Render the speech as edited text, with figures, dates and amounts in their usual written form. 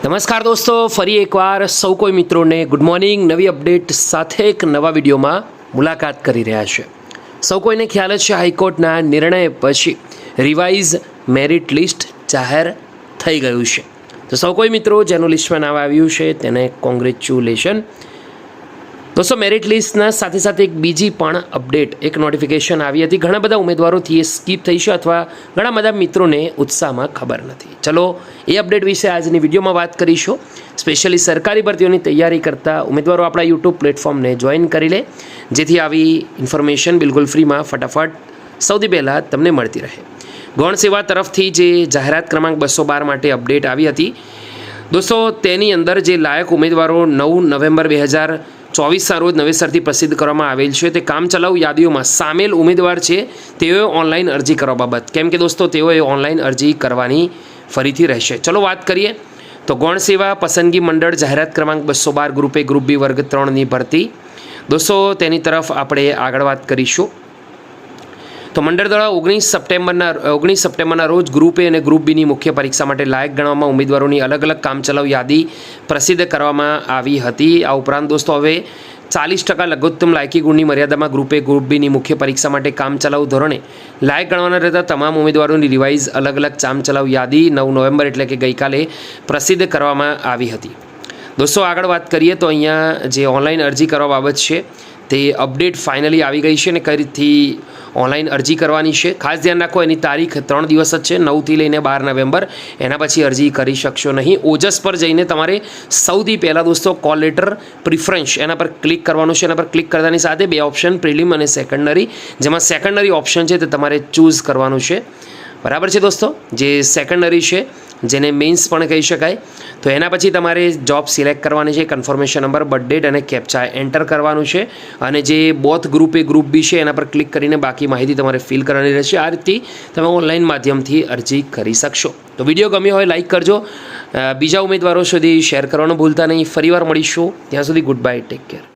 નમસ્કાર દોસ્તો, ફરી એકવાર સૌ કોઈ મિત્રોને ગુડ મોર્નિંગ. નવી અપડેટ સાથે એક નવા વિડીયોમાં મુલાકાત કરી રહ્યા છે. સૌ કોઈને ખ્યાલ જ છે, હાઈકોર્ટના નિર્ણય પછી રિવાઇઝ મેરિટ લિસ્ટ જાહેર થઈ ગયું છે. તો સૌ કોઈ મિત્રો જેનું લિસ્ટમાં નામ આવ્યું છે તેને કોંગ્રેચ્યુલેશન. દોસ્તો, મેરિટ લિસ્ટના સાથે સાથે એક બીજી પણ અપડેટ, એક નોટિફિકેશન આવી હતી. ઘણા બધા ઉમેદવારોથી એ સ્કીપ થઈ છે અથવા ઘણા બધા મિત્રોને ઉત્સાહમાં ખબર નથી. ચલો એ અપડેટ વિશે આજની વિડીયોમાં વાત કરીશું. સ્પેશિયલી સરકારી ભરતીઓની તૈયારી કરતા ઉમેદવારો આપણા યુટ્યુબ પ્લેટફોર્મને જોઈન કરી લે, જેથી આવી ઇન્ફોર્મેશન બિલકુલ ફ્રીમાં ફટાફટ સૌથી પહેલાં તમને મળતી રહે. ગૌણ સેવા તરફથી જે જાહેરાત ક્રમાંક 212 માટે અપડેટ આવી હતી દોસ્તો, તેની અંદર જે લાયક ઉમેદવારો 9 નવેમ્બર 2024 રોજ નવેસરથી પ્રસિદ્ધ કરવામાં આવેલ છે તે કામચલાઉ યાદીઓમાં સામેલ ઉમેદવાર છે તેઓએ ઓનલાઈન અરજી કરવા બાબત, કેમ કે દોસ્તો તેઓએ ઓનલાઈન અરજી કરવાની ફરીથી રહેશે. ચલો વાત કરીએ તો ગૌણ સેવા પસંદગી મંડળ જાહેરાત ક્રમાંક 212 ગ્રુપે ગ્રુપ બી વર્ગ 3ની ભરતી. દોસ્તો, તેની તરફ આપણે આગળ વાત કરીશું. તો મંડળ દ્વારા 19 સપ્ટેમ્બરના રોજ ગ્રુપ એ અને ગ્રુપ બીની મુખ્ય પરીક્ષા માટે લાયક ગણવામાં ઉમેદવારોની અલગ અલગ કામચલાઉ યાદી પ્રસિદ્ધ કરવામાં આવી હતી. આ ઉપરાંત દોસ્તો હવે 40% લઘુત્તમ લાયકી ગુણની મર્યાદામાં ગ્રુપ એ ગ્રુપ બીની મુખ્ય પરીક્ષા માટે કામચલાઉ ધોરણે લાયક ગણવાના રહેતા તમામ ઉમેદવારોની રિવાઇઝ અલગ અલગ કામચલાઉ યાદી 9 નવેમ્બર એટલે કે ગઈકાલે પ્રસિદ્ધ કરવામાં આવી હતી. દોસ્તો, આગળ વાત કરીએ તો અહીંયા જે ઓનલાઈન અરજી કરવા બાબત છે તે અપડેટ ફાઇનલી આવી ગઈ છે અને કઈ રીતથી ઓનલાઈન અરજી કરવાની છે. ખાસ ધ્યાન રાખો, એની તારીખ 3 દિવસ જ છે, 9થી લઈને 12 નવેમ્બર. એના પછી અરજી કરી શકશો નહીં. ઓજસ પર જઈને તમારે સૌથી પહેલાં દોસ્તો કોલ લેટર પ્રિફરન્સ એના પર ક્લિક કરવાનું છે. એના પર ક્લિક કરતાની સાથે બે ઓપ્શન, પ્રિલિમ અને સેકન્ડરી, જેમાં સેકન્ડરી ઓપ્શન છે તે તમારે ચૂઝ કરવાનું છે. બરાબર છે દોસ્તો, જે સેકન્ડરી છે જેને મેન્સ પણ કહી શકાય. તો એના પછી તમારે જોબ સિલેક્ટ કરવાની છે, કન્ફર્મેશન નંબર, બર્થ ડેટ અને કેપ્ચા એન્ટર કરવાનું છે. અને જે બોથ ગ્રુપ એ ગ્રુપ બી છે એના પર ક્લિક કરીને બાકી માહિતી તમારે ફિલ કરવાની રહેશે. આ રીતે તમે ઓનલાઈન માધ્યમથી અરજી કરી શકશો. તો વિડીયો ગમ્યો હોય લાઇક કરજો, બીજા ઉમેદવારો સુધી શેર કરવાનું ભૂલતા નહીં. ફરીવાર મળીશું, ત્યાં સુધી ગુડ બાય, ટેક કેર.